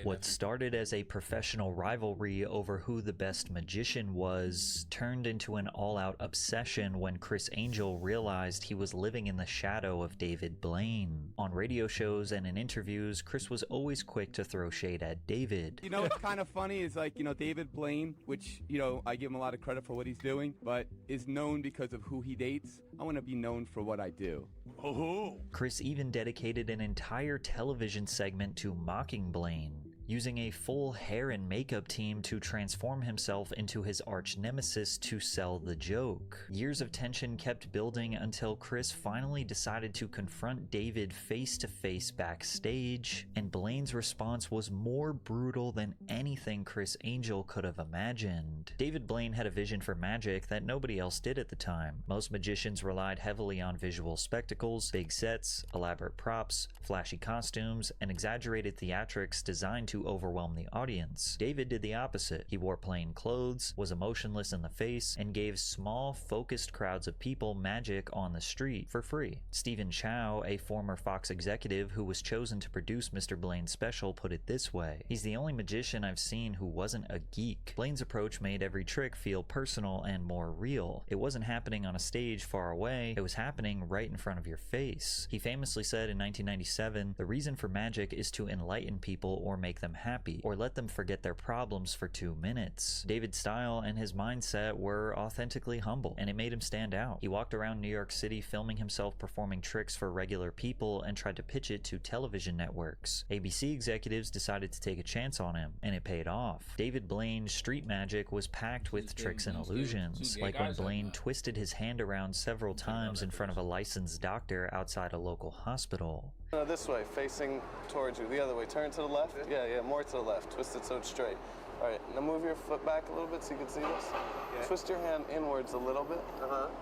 What started as a professional rivalry over who the best magician was turned into an all-out obsession when Criss Angel realized he was living in the shadow of David Blaine. On radio shows and in interviews, Criss was always quick to throw shade at David. You know, what's kind of funny is like, David Blaine, which, I give him a lot of credit for what he's doing, but is known because of who he dates. I want to be known for what I do. Oh. Criss even dedicated an entire television segment to mocking Blaine, using a full hair and makeup team to transform himself into his arch nemesis to sell the joke. Years of tension kept building until Criss finally decided to confront David face to face backstage, and Blaine's response was more brutal than anything Criss Angel could have imagined. David Blaine had a vision for magic that nobody else did at the time. Most magicians relied heavily on visual spectacles, big sets, elaborate props, flashy costumes, and exaggerated theatrics designed to overwhelm the audience. David did the opposite. He wore plain clothes, was emotionless in the face, and gave small, focused crowds of people magic on the street for free. Stephen Chow, a former Fox executive who was chosen to produce Mr. Blaine's special, put it this way: "He's the only magician I've seen who wasn't a geek. Blaine's approach made every trick feel personal and more real. It wasn't happening on a stage far away, it was happening right in front of your face." He famously said in 1997, "The reason for magic is to enlighten people or make them happy, or let them forget their problems for 2 minutes." David's style and his mindset were authentically humble, and it made him stand out. He walked around New York City filming himself performing tricks for regular people and tried to pitch it to television networks. ABC executives decided to take a chance on him, and it paid off. David Blaine's street magic was packed with tricks and illusions, like when Blaine twisted his hand around several times in front of a licensed doctor outside a local hospital. This way, facing towards you. The other way. Turn to the left. Yeah, more to the left. Twist it so it's straight. All right, now move your foot back a little bit so you can see this. Yeah. Twist your hand inwards a little bit.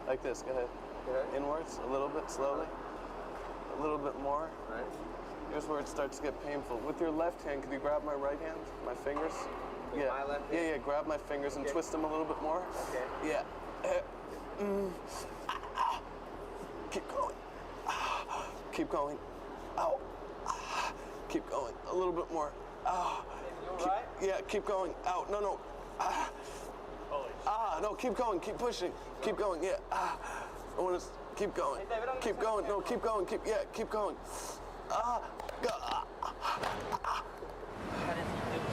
Like this. Go ahead. Inwards, a little bit, slowly. A little bit more. Right. Here's where it starts to get painful. With your left hand, can you grab my right hand? My fingers? With my left hand? Yeah, grab my fingers and twist them a little bit more. Okay. Yeah. Keep going. Keep going. Ow. Keep going. A little bit more. Yeah, keep going. Out. No. No, keep going. Keep pushing. Keep going. Yeah. I want to keep going. Hey, David, keep going. No, keep going. Keep going.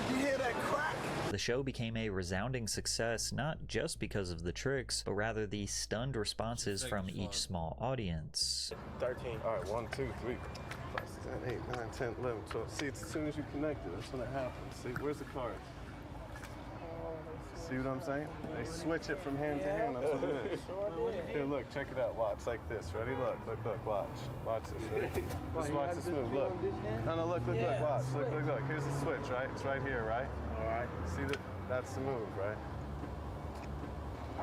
You hear that crack? The show became a resounding success not just because of the tricks, but rather the stunned responses from each small audience. 13. All right, 1, 2, 3, 5, 6, 7, 8, 9, 10, 11, 12. See, it's as soon as you connect it, that's when it happens. See, where's the card? See what I'm saying? They switch it from hand to hand. That's what it is. Here, look, check it out. Watch like this. Ready? Look, watch. Watch this. Ready? Just watch this move. Look. No, look. Watch. Look. Here's the switch, right? It's right here, right? All right. See that? That's the move, right?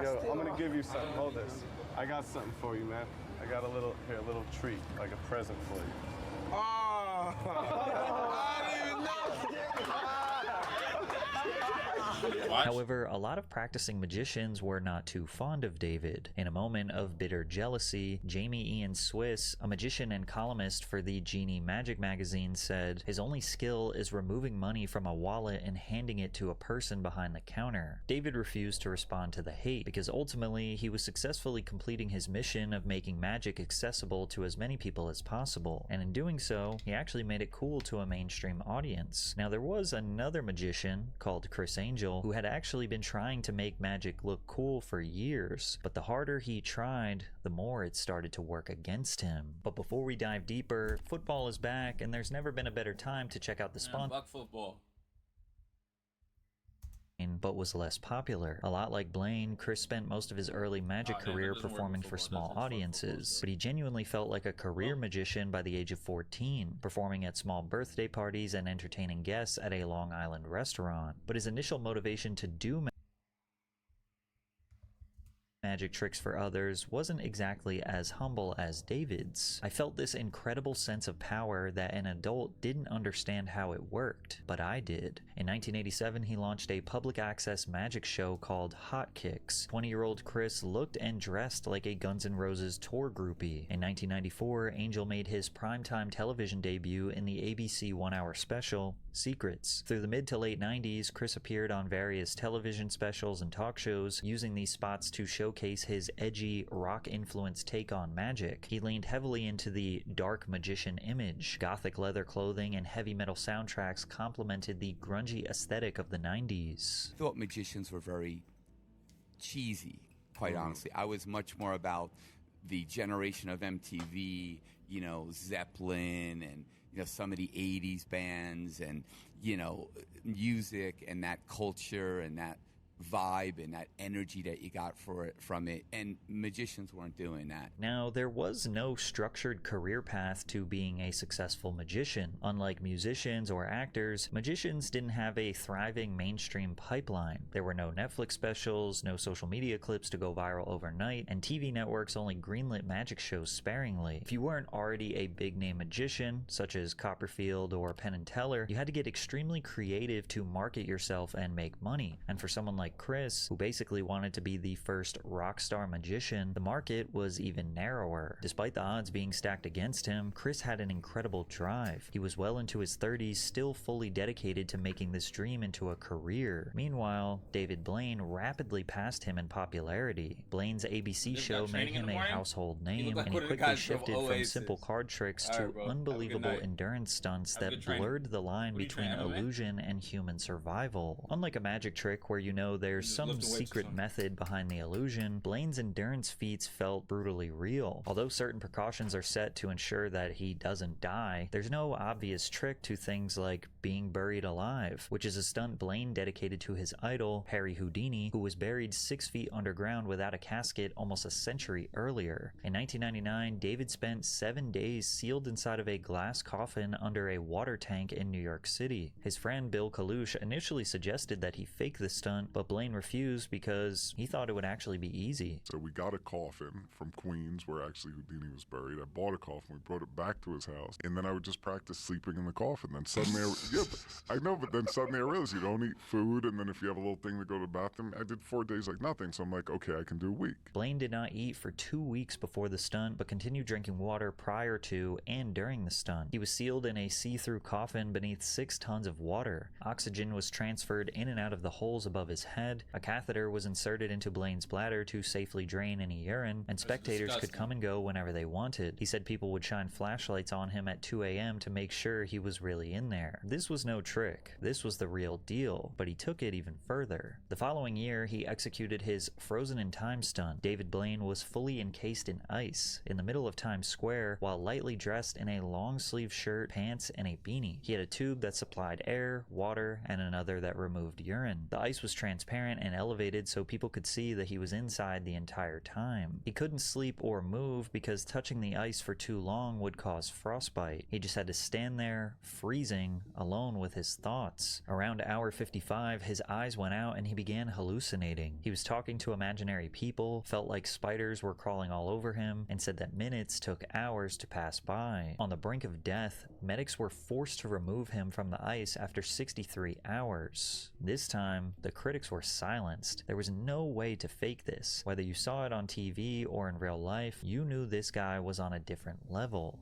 Yo, I'm gonna give you something. Hold this. I got something for you, man. I got a little treat, like a present for you. Oh! I didn't even know. However, a lot of practicing magicians were not too fond of David. In a moment of bitter jealousy, Jamie Ian Swiss, a magician and columnist for the Genie Magic magazine, said his only skill is removing money from a wallet and handing it to a person behind the counter. David refused to respond to the hate because ultimately he was successfully completing his mission of making magic accessible to as many people as possible, and in doing so, he actually made it cool to a mainstream audience. Now, there was another magician called Criss Angel who had actually been trying to make magic look cool for years, but the harder he tried, the more it started to work against him. But before we dive deeper, football is back, and there's never been a better time to check out the sponsor. Fuck football. But was less popular. A lot like Blaine, Criss spent most of his early magic career performing for small audiences, but he genuinely felt like a career magician by the age of 14, performing at small birthday parties and entertaining guests at a Long Island restaurant. But his initial motivation to do magic tricks for others wasn't exactly as humble as David's. I felt this incredible sense of power that an adult didn't understand how it worked, but I did. In 1987, he launched a public access magic show called Hot Kicks. 20-year-old Chris looked and dressed like a Guns N' Roses tour groupie. In 1994, Angel made his primetime television debut in the ABC one-hour special, Secrets. Through the mid to late 90s, Chris appeared on various television specials and talk shows, using these spots to showcase his edgy, rock-influenced take on magic. He leaned heavily into the dark magician image. Gothic leather clothing and heavy metal soundtracks complemented the grungy aesthetic of the 90s. I thought magicians were very cheesy, quite honestly. I was much more about the generation of MTV, you know, Zeppelin and, you know, some of the 80s bands and, you know, music and that culture and that vibe and that energy that you got from it, and magicians weren't doing that. Now, there was no structured career path to being a successful magician. Unlike musicians or actors, magicians didn't have a thriving mainstream pipeline. There were no Netflix specials, no social media clips to go viral overnight, and TV networks only greenlit magic shows sparingly. If you weren't already a big-name magician, such as Copperfield or Penn and Teller, you had to get extremely creative to market yourself and make money. And for someone like Chris, who basically wanted to be the first rock star magician, the market was even narrower. Despite the odds being stacked against him, Chris had an incredible drive. He was well into his 30s, still fully dedicated to making this dream into a career. Meanwhile, David Blaine rapidly passed him in popularity. Blaine's ABC show made him a household name, and he quickly shifted from simple card tricks to unbelievable endurance stunts that blurred the line between illusion and human survival. Unlike a magic trick where you know there's some secret method behind the illusion, Blaine's endurance feats felt brutally real. Although certain precautions are set to ensure that he doesn't die, there's no obvious trick to things like being buried alive, which is a stunt Blaine dedicated to his idol, Harry Houdini, who was buried 6 feet underground without a casket almost a century earlier. In 1999, David spent 7 days sealed inside of a glass coffin under a water tank in New York City. His friend Bill Kalush initially suggested that he fake the stunt, but Blaine refused because he thought it would actually be easy. So we got a coffin from Queens where actually Houdini was buried. I bought a coffin, we brought it back to his house, and then I would just practice sleeping in the coffin. Then suddenly but then suddenly I realized you don't eat food, and then if you have a little thing to go to the bathroom, I did 4 days like nothing, so I'm like, okay, I can do a week. Blaine did not eat for 2 weeks before the stunt, but continued drinking water prior to and during the stunt. He was sealed in a see-through coffin beneath 6 tons of water. Oxygen was transferred in and out of the holes above his head. A catheter was inserted into Blaine's bladder to safely drain any urine, and spectators could come and go whenever they wanted. He said people would shine flashlights on him at 2 a.m. to make sure he was really in there. This was no trick. This was the real deal, but he took it even further. The following year, he executed his Frozen in Time stunt. David Blaine was fully encased in ice in the middle of Times Square while lightly dressed in a long-sleeve shirt, pants, and a beanie. He had a tube that supplied air, water, and another that removed urine. The ice was transparent and elevated so people could see that he was inside the entire time. He couldn't sleep or move because touching the ice for too long would cause frostbite. He just had to stand there, freezing, alone with his thoughts. Around hour 55, his eyes went out and he began hallucinating. He was talking to imaginary people, felt like spiders were crawling all over him, and said that minutes took hours to pass by. On the brink of death, medics were forced to remove him from the ice after 63 hours. This time, the critics were silenced. There was no way to fake this. Whether you saw it on TV or in real life, you knew this guy was on a different level.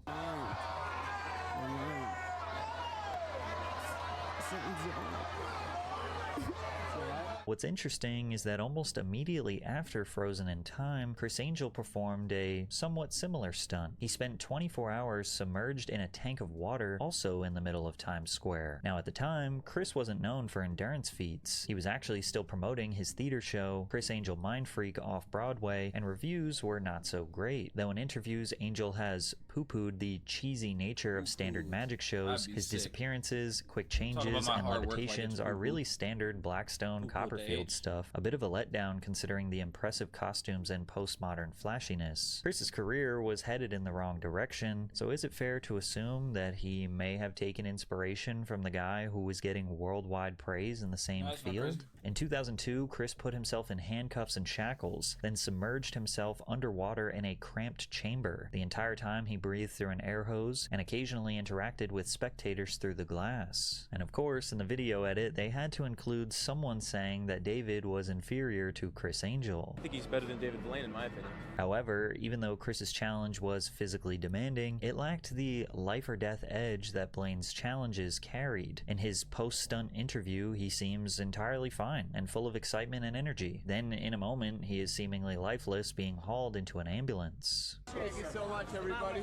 What's interesting is that almost immediately after Frozen in Time, Chris Angel performed a somewhat similar stunt. He spent 24 hours submerged in a tank of water, also in the middle of Times Square. Now at the time, Chris wasn't known for endurance feats. He was actually still promoting his theater show, Chris Angel Mind Freak, off Broadway, and reviews were not so great. Though in interviews, Angel has poo-pooed the cheesy nature of standard magic shows, his sick. disappearances, quick about changes, my and hard work like levitations it's are poo-poo. really standard Blackstone Poo-poo at the Copperfield age. stuff. A bit of a letdown considering the impressive costumes and postmodern flashiness. Chris's career was headed in the wrong direction, so is it fair to assume that he may have taken inspiration from the guy who was getting worldwide praise in the same That's not field? crazy. In 2002, Chris put himself in handcuffs and shackles, then submerged himself underwater in a cramped chamber. The entire time he breathed through an air hose and occasionally interacted with spectators through the glass. And of course, in the video edit, they had to include someone saying that David was inferior to Chris Angel. I think he's better than David Blaine, in my opinion. However, even though Chris's challenge was physically demanding, it lacked the life or death edge that Blaine's challenges carried. In his post-stunt interview, he seems entirely fine and full of excitement and energy. Then, in a moment, he is seemingly lifeless, being hauled into an ambulance. Thank you so much, everybody.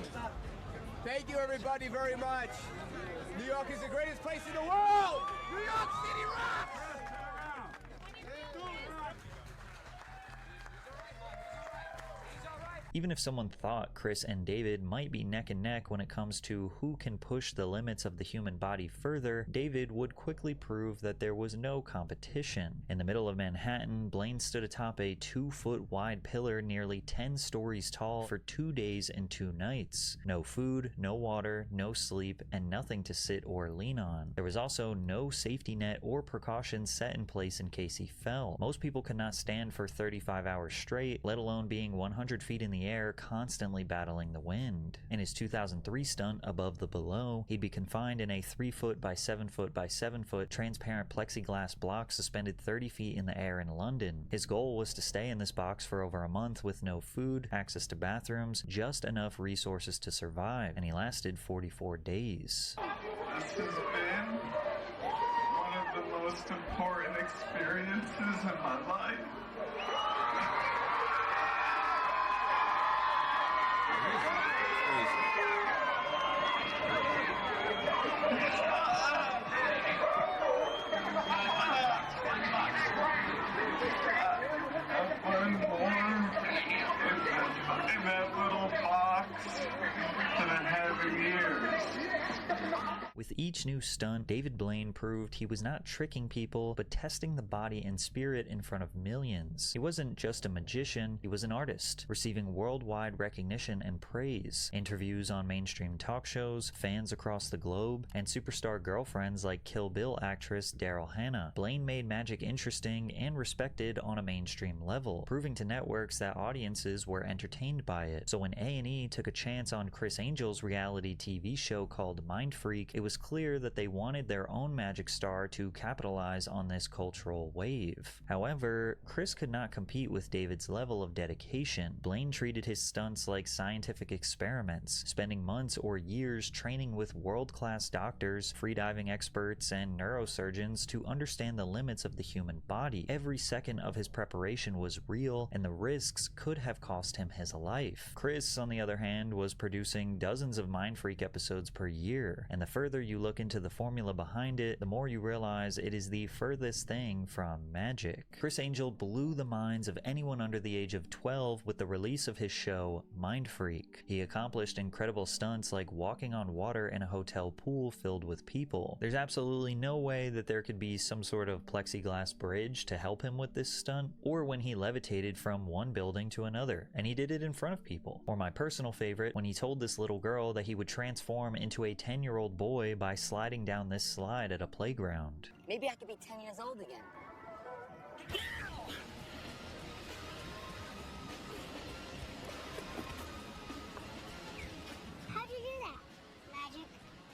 Thank you, everybody, very much. New York is the greatest place in the world. New York City rocks. Even if someone thought Chris and David might be neck and neck when it comes to who can push the limits of the human body further, David would quickly prove that there was no competition. In the middle of Manhattan, Blaine stood atop a 2-foot wide pillar nearly 10 stories tall for 2 days and 2 nights. No food, no water, no sleep, and nothing to sit or lean on. There was also no safety net or precautions set in place in case he fell. Most people could not stand for 35 hours straight, let alone being 100 feet in the air, constantly battling the wind. In his 2003 stunt, Above the Below, he'd be confined in a 3-foot by 7-foot by 7-foot transparent plexiglass block suspended 30 feet in the air in London. His goal was to stay in this box for over a month with no food, access to bathrooms, just enough resources to survive, and he lasted 44 days. This has been one of the most important experiences in my life. I've learned more in that little box than I have in years. With each new stunt, David Blaine proved he was not tricking people, but testing the body and spirit in front of millions. He wasn't just a magician, he was an artist, receiving worldwide recognition and praise. Interviews on mainstream talk shows, fans across the globe, and superstar girlfriends like Kill Bill actress Daryl Hannah. Blaine made magic interesting and respected on a mainstream level, proving to networks that audiences were entertained by it. So when A&E took a chance on Chris Angel's reality TV show called Mind Freak, it was clear that they wanted their own magic star to capitalize on this cultural wave. However, Chris could not compete with David's level of dedication. Blaine treated his stunts like scientific experiments, spending months or years training with world-class doctors, freediving experts, and neurosurgeons to understand the limits of the human body. Every second of his preparation was real, and the risks could have cost him his life. Chris, on the other hand, was producing dozens of Mind Freak episodes per year, and the further you look into the formula behind it, the more you realize it is the furthest thing from magic. Chris Angel blew the minds of anyone under the age of 12 with the release of his show, Mind Freak. He accomplished incredible stunts like walking on water in a hotel pool filled with people. There's absolutely no way that there could be some sort of plexiglass bridge to help him with this stunt, or when he levitated from one building to another, and he did it in front of people. Or my personal favorite, when he told this little girl that he would transform into a 10-year-old boy by sliding down this slide at a playground. Maybe I could be 10 years old again. How'd you do that? Magic.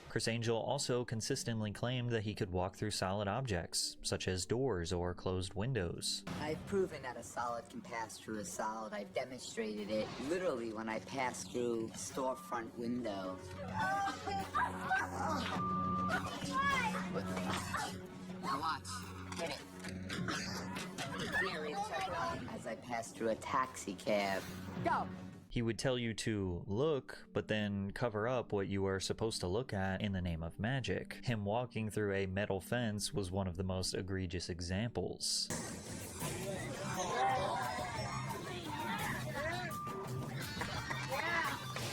Chris Angel also consistently claimed that he could walk through solid objects, such as doors or closed windows. I've proven that a solid can pass through a solid. I've demonstrated it literally when I passed through a storefront window. Now watch. Hit it. As I passed through a taxi cab. Go! He would tell you to look, but then cover up what you are supposed to look at in the name of magic. Him walking through a metal fence was one of the most egregious examples.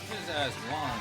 His ass won.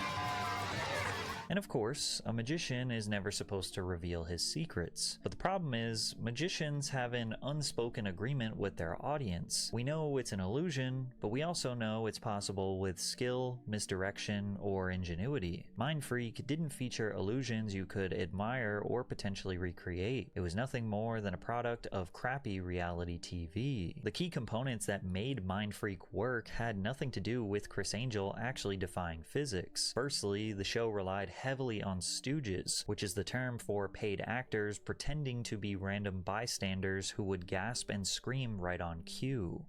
And of course, a magician is never supposed to reveal his secrets. But the problem is, magicians have an unspoken agreement with their audience. We know it's an illusion, but we also know it's possible with skill, misdirection, or ingenuity. Mind Freak didn't feature illusions you could admire or potentially recreate. It was nothing more than a product of crappy reality TV. The key components that made Mind Freak work had nothing to do with Chris Angel actually defying physics. Firstly, the show relied heavily on stooges, which is the term for paid actors pretending to be random bystanders who would gasp and scream right on cue.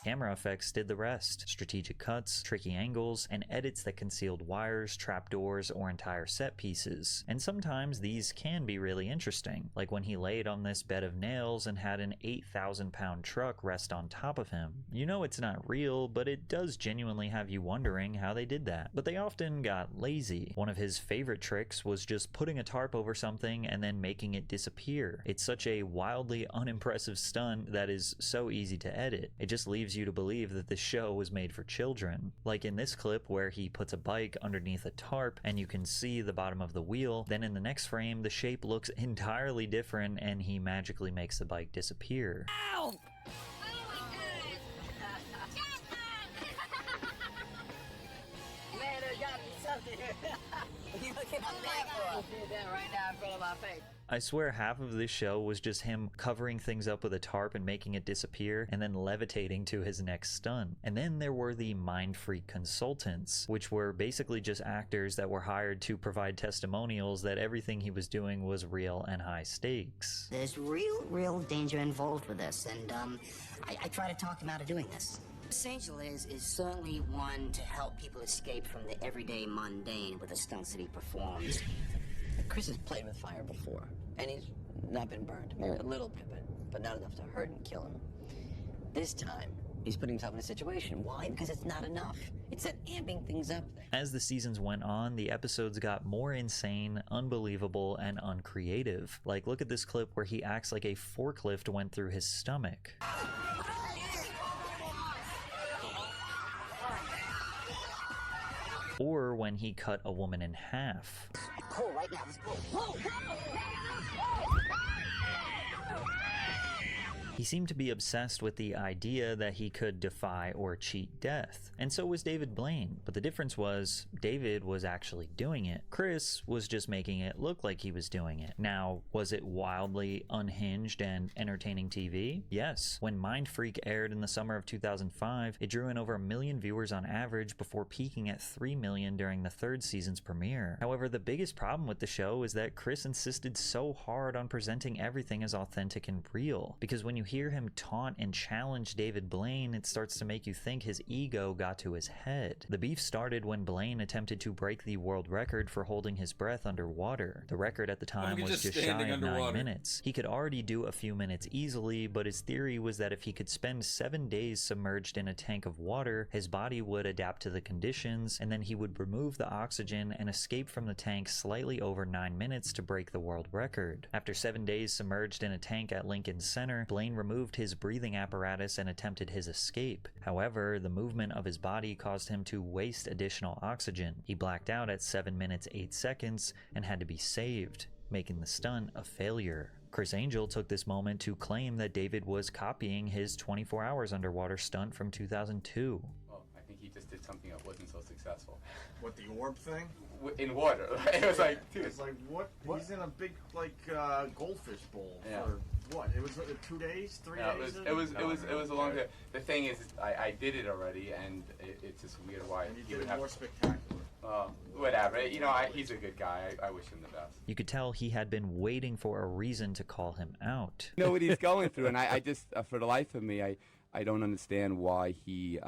Camera effects did the rest. Strategic cuts, tricky angles, and edits that concealed wires, trapdoors, or entire set pieces. And sometimes these can be really interesting, like when he laid on this bed of nails and had an 8,000-pound truck rest on top of him. You know it's not real, but it does genuinely have you wondering how they did that. But they often got lazy. One of his favorite tricks was just putting a tarp over something and then making it disappear. It's such a wildly unimpressive stunt that is so easy to edit. It just leaves you to believe that this show was made for children. Like in this clip where he puts a bike underneath a tarp and you can see the bottom of the wheel, then in the next frame the shape looks entirely different and he magically makes the bike disappear. Ow! Man, there got to be something here. You look at my back for did that right now in front of my face. I swear half of this show was just him covering things up with a tarp and making it disappear and then levitating to his next stunt. And then there were the Mind Freak consultants, which were basically just actors that were hired to provide testimonials that everything he was doing was real and high stakes. There's real danger involved with this, and I try to talk him out of doing this. Chris Angel is certainly one to help people escape from the everyday mundane with the stunts that he performs. Chris has played with fire before, and he's not been burned. Maybe a little bit, but not enough to hurt and kill him. This time, he's putting himself in a situation. Why? Because it's not enough. It's that amping things up. As the seasons went on, the episodes got more insane, unbelievable, and uncreative. Like, look at this clip where he acts like a forklift went through his stomach. Or when he cut a woman in half. Pull right now. Let's pull. He seemed to be obsessed with the idea that he could defy or cheat death. And so was David Blaine. But the difference was, David was actually doing it. Chris was just making it look like he was doing it. Now, was it wildly unhinged and entertaining TV? Yes. When Mind Freak aired in the summer of 2005, it drew in over 1 million viewers on average before peaking at 3 million during the third season's premiere. However, the biggest problem with the show is that Chris insisted so hard on presenting everything as authentic and real. Because when you hear him taunt and challenge David Blaine, it starts to make you think his ego got to his head. The beef started when Blaine attempted to break the world record for holding his breath underwater. The record at the time was just shy of 9 minutes. He could already do a few minutes easily, but his theory was that if he could spend 7 days submerged in a tank of water, his body would adapt to the conditions, and then he would remove the oxygen and escape from the tank slightly over 9 minutes to break the world record. After 7 days submerged in a tank at Lincoln Center, Blaine removed his breathing apparatus and attempted his escape. However, the movement of his body caused him to waste additional oxygen. He blacked out at 7 minutes 8 seconds and had to be saved, making the stunt a failure. Chris Angel took this moment to claim that David was copying his 24 hours underwater stunt from 2002. Well, I think he just did something that wasn't so successful. What, the orb thing? In water. It was like, dude. It's like, what? He's in a big, like, goldfish bowl for what? It was 2 days, 3 days? It was a long day. The thing is, I did it already, and it's just weird why And you he did would it have more spectacular. Whatever. You know, he's a good guy. I wish him the best. You could tell he had been waiting for a reason to call him out. You know what he's going through, and I just, for the life of me, I don't understand why he,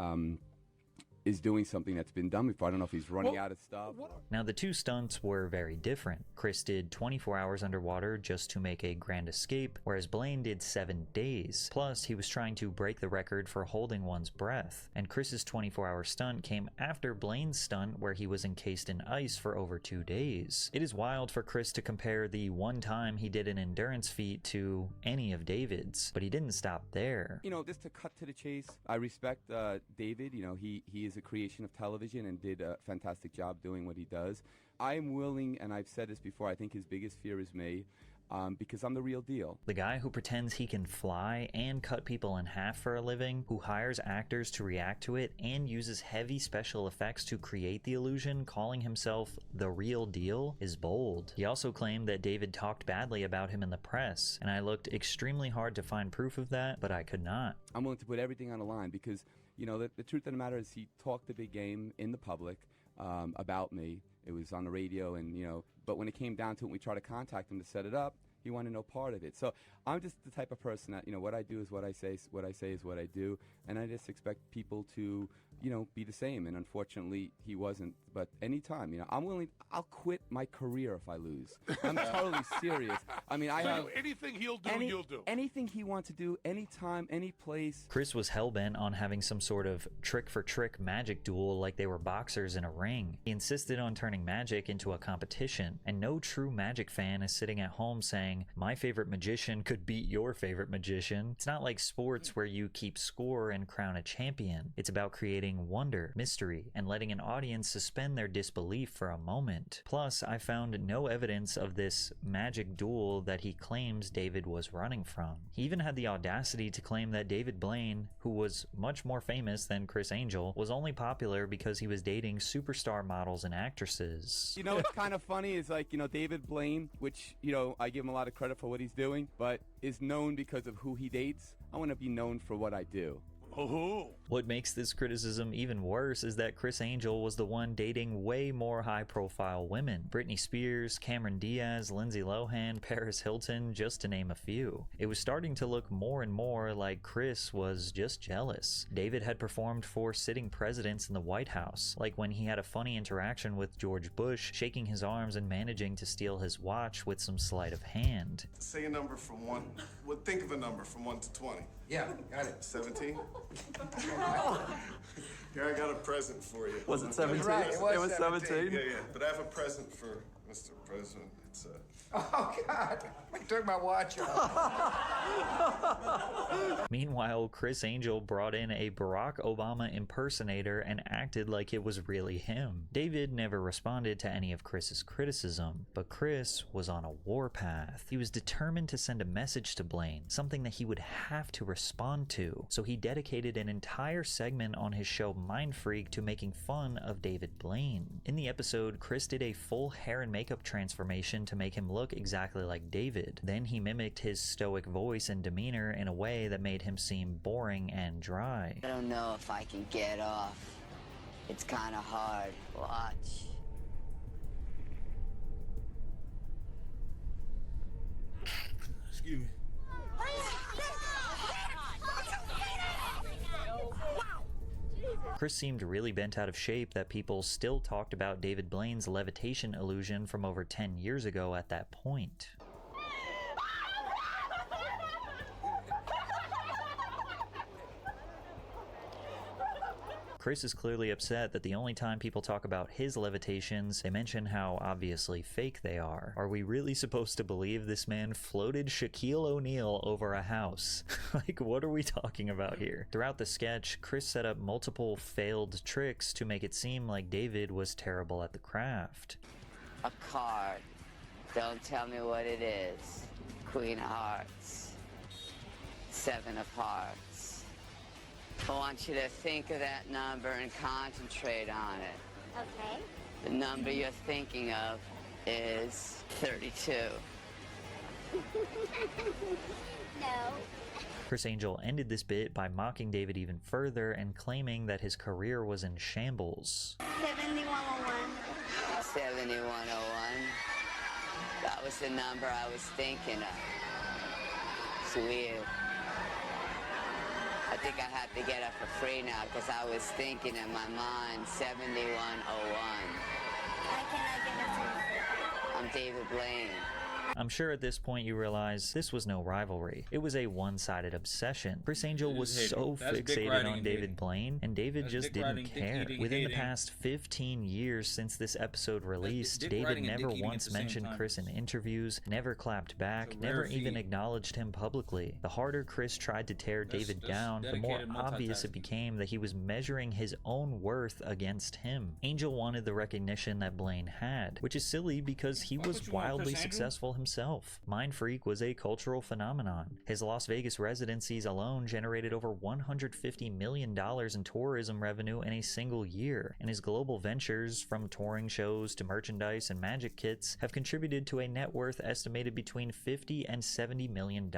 is doing something that's been done before. I don't know if he's running out of stuff. Now, the two stunts were very different. Chris did 24 hours underwater just to make a grand escape, whereas Blaine did 7 days. Plus, he was trying to break the record for holding one's breath. And Chris's 24-hour stunt came after Blaine's stunt, where he was encased in ice for over 2 days. It is wild for Chris to compare the one time he did an endurance feat to any of David's, but he didn't stop there. You know, just to cut to the chase, I respect David. You know, he is a creation of television and did a fantastic job doing what he does. I'm willing, and I've said this before, I think his biggest fear is me. Because I'm the real deal. The guy who pretends he can fly and cut people in half for a living, who hires actors to react to it, and uses heavy special effects to create the illusion, calling himself the real deal, is bold. He also claimed that David talked badly about him in the press, and I looked extremely hard to find proof of that, but I could not. I'm willing to put everything on the line because, you know, the truth of the matter is he talked a big game in the public about me. It was on the radio, and, you know, but when it came down to it, we tried to contact him to set it up. He wanted no part of it. So I'm just the type of person that, you know, what I do is what I say, what I say is what I do, and I just expect people to, you know, be the same. And unfortunately, he wasn't. But anytime, you know, I'm willing. I'll quit my career if I lose. I'm totally serious. I mean, I have anything he'll do, you'll do. Anything he wants to do, anytime, any place. Chris was hellbent on having some sort of trick-for-trick magic duel like they were boxers in a ring. He insisted on turning magic into a competition, and no true magic fan is sitting at home saying, my favorite magician could beat your favorite magician. It's not like sports where you keep score and crown a champion. It's about creating wonder, mystery, and letting an audience suspend their disbelief for a moment. Plus, I found no evidence of this magic duel that he claims David was running from. He even had the audacity to claim that David Blaine, who was much more famous than Criss Angel, was only popular because he was dating superstar models and actresses. You know what's kind of funny is, like, you know, David Blaine, which, you know, I give him a lot of credit for what he's doing, but is known because of who he dates. I want to be known for what I do. Oh. What makes this criticism even worse is that Criss Angel was the one dating way more high-profile women. Britney Spears, Cameron Diaz, Lindsay Lohan, Paris Hilton, just to name a few. It was starting to look more and more like Chris was just jealous. David had performed for sitting presidents in the White House, like when he had a funny interaction with George Bush, shaking his arms and managing to steal his watch with some sleight of hand. Say a number from 1. Well, think of a number from 1 to 20. Yeah, got it. 17? Here, I got a present for you. Was it 17? Right, it was 17. Yeah. But I have a present for Mr. President. It's a... Oh, God. I took my watch off. Meanwhile, Criss Angel brought in a Barack Obama impersonator and acted like it was really him. David never responded to any of Chris's criticism, but Chris was on a warpath. He was determined to send a message to Blaine, something that he would have to respond to, so he dedicated an entire segment on his show Mind Freak to making fun of David Blaine. In the episode, Chris did a full hair and makeup transformation to make him look exactly like David. Then he mimicked his stoic voice and demeanor in a way that made him seem boring and dry. I don't know if I can get off. It's kind of hard. Watch. Excuse me. Chris seemed really bent out of shape that people still talked about David Blaine's levitation illusion from over 10 years ago at that point. Chris is clearly upset that the only time people talk about his levitations, they mention how obviously fake they are. Are we really supposed to believe this man floated Shaquille O'Neal over a house? Like, what are we talking about here? Throughout the sketch, Chris set up multiple failed tricks to make it seem like David was terrible at the craft. A card. Don't tell me what it is. Queen of Hearts. 7 of Hearts. I want you to think of that number and concentrate on it. Okay. The number you're thinking of is 32. No. Criss Angel ended this bit by mocking David even further and claiming that his career was in shambles. 7101. 7101. That was the number I was thinking of. It's weird. I I think I have to get up for free now because I was thinking in my mind 7101. Why can't I get it for free? I'm David Blaine. I'm sure at this point you realize this was no rivalry. It was a one-sided obsession. Chris Angel was so fixated on David Blaine, and David just didn't care. Within the past 15 years since this episode released, David never once mentioned Chris in interviews, never clapped back, never even acknowledged him publicly. The harder Chris tried to tear David down, the more obvious it became that he was measuring his own worth against him. Angel wanted the recognition that Blaine had, which is silly because he was wildly successful himself. Mind Freak was a cultural phenomenon. His Las Vegas residencies alone generated over $150 million in tourism revenue in a single year, and his global ventures, from touring shows to merchandise and magic kits, have contributed to a net worth estimated between $50 and $70 million.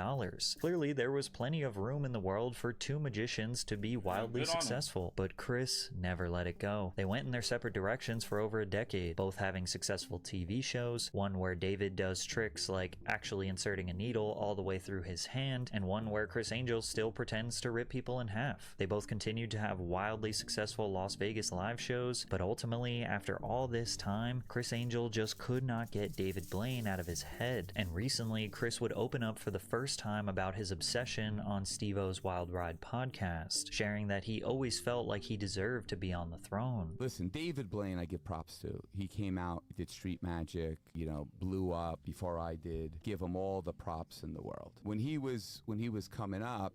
Clearly, there was plenty of room in the world for two magicians to be wildly successful, but Chris never let it go. They went in their separate directions for over a decade, both having successful TV shows, one where David does tricks like actually inserting a needle all the way through his hand, and one where Chris Angel still pretends to rip people in half. They both continued to have wildly successful Las Vegas live shows, but ultimately, after all this time, Chris Angel just could not get David Blaine out of his head. And recently, Chris would open up for the first time about his obsession on Steve-O's Wild Ride podcast, sharing that he always felt like he deserved to be on the throne. Listen, David Blaine, I give props to. He came out, did street magic, blew up before I did. Give him all the props in the world. When he was coming up,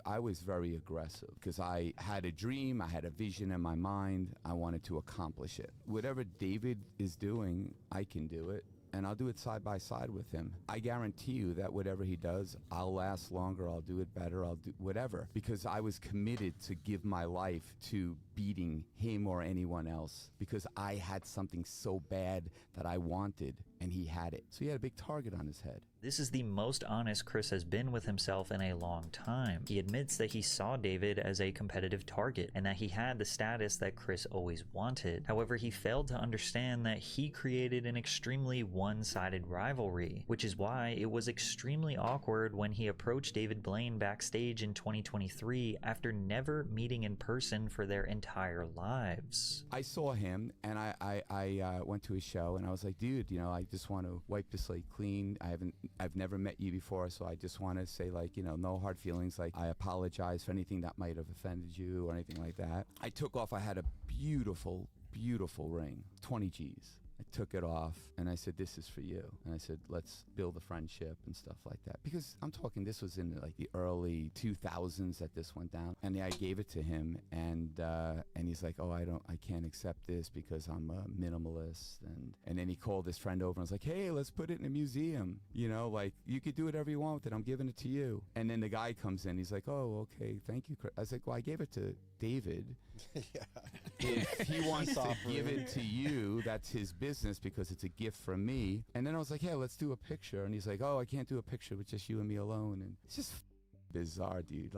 I was very aggressive because I had a dream, I had a vision in my mind, I wanted to accomplish it. Whatever David is doing, I can do it. And I'll do it side by side with him. I guarantee you that whatever he does, I'll last longer, I'll do it better, I'll do whatever. Because I was committed to give my life to beating him or anyone else. Because I had something so bad that I wanted, and he had it. So he had a big target on his head. This is the most honest Chris has been with himself in a long time. He admits that he saw David as a competitive target, and that he had the status that Chris always wanted. However, he failed to understand that he created an extremely one-sided rivalry, which is why it was extremely awkward when he approached David Blaine backstage in 2023 after never meeting in person for their entire lives. I saw him, and I went to his show, and I was like, dude, I just want to wipe the slate clean. I've never met you before, so I just want to say, no hard feelings. I apologize for anything that might have offended you or anything like that. I took off. I had a beautiful, beautiful ring, 20 G's. I took it off, and I said, this is for you. And I said, let's build a friendship and stuff like that. Because I'm talking, this was in the early 2000s that this went down. And I gave it to him, and he's like, oh, I can't accept this because I'm a minimalist. And then he called his friend over and was like, hey, let's put it in a museum. You could do whatever you want with it. I'm giving it to you. And then the guy comes in. He's like, oh, okay, thank you, Chris. I was like, well, I gave it to David. Yeah. If he wants to give it to you, that's his business because it's a gift from me. And then I was like, yeah, let's do a picture. And he's like, oh, I can't do a picture with just you and me alone. And it's just bizarre, dude.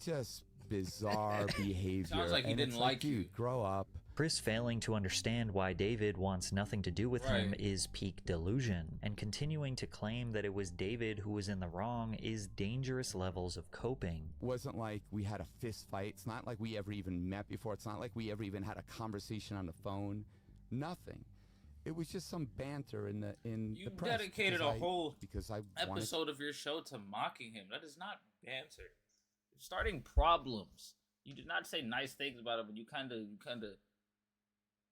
Just bizarre behavior. Sounds like he didn't like you. Dude, grow up. Chris failing to understand why David wants nothing to do with him is peak delusion, and continuing to claim that it was David who was in the wrong is dangerous levels of coping. It wasn't like we had a fist fight. It's not like we ever even met before. It's not like we ever even had a conversation on the phone. Nothing. It was just some banter in the press. You dedicated a whole episode of your show to mocking him. That is not banter. You're starting problems. You did not say nice things about him, but you kind of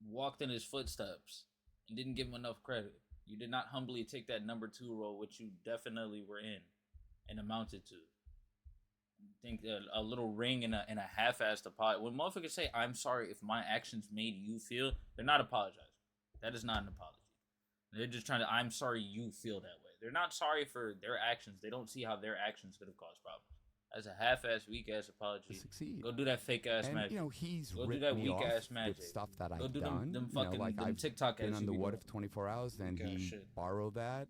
walked in his footsteps and didn't give him enough credit. You did not humbly take that number 2 role, which you definitely were in and amounted to. I think a little ring and a half-assed apology. When motherfuckers say, I'm sorry if my actions made you feel, they're not apologizing. That is not an apology. They're just trying to, I'm sorry you feel that way. They're not sorry for their actions. They don't see how their actions could have caused problems. As a half-ass, weak-ass apology. Succeed. Go do that fake-ass magic. He's go do that weak-ass magic. With stuff that go I've do done. Them fucking them I've TikTok been ads on the water for 24 hours, then he borrowed that.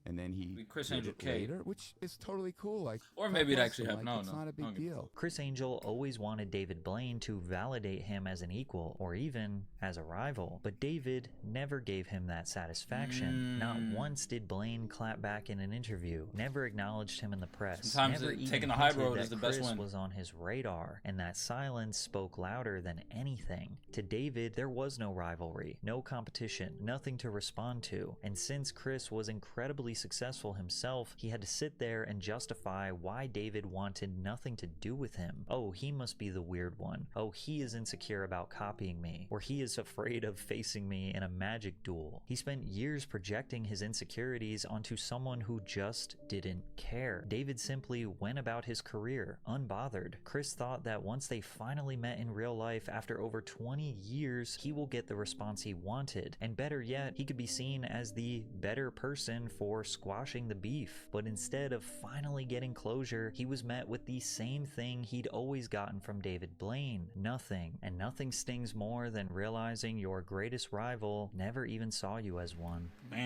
and then he Chris did Angel it K. later, which is totally cool. Like, Or God maybe it bless actually him. happened. Like, No, it's no, not a I big don't give a deal. Chris Angel always wanted David Blaine to validate him as an equal or even as a rival, but David never gave him that satisfaction. Not once did Blaine clap back in an interview, never acknowledged him in the press, Sometimes never even taking the high hinted road that is the best Chris one. was on his radar, and that silence spoke louder than anything. To David, there was no rivalry, no competition, nothing to respond to, and since Chris was incredibly successful himself, he had to sit there and justify why David wanted nothing to do with him. Oh, he must be the weird one. Oh, he is insecure about copying me, or he is afraid of facing me in a magic duel. He spent years projecting his insecurities onto someone who just didn't care. David simply went about his career, unbothered. Chris thought that once they finally met in real life after over 20 years, he will get the response he wanted, and better yet, he could be seen as the better person for squashing the beef. But instead of finally getting closure, he was met with the same thing he'd always gotten from David Blaine: nothing. And nothing stings more than realizing your greatest rival never even saw you as one. Man.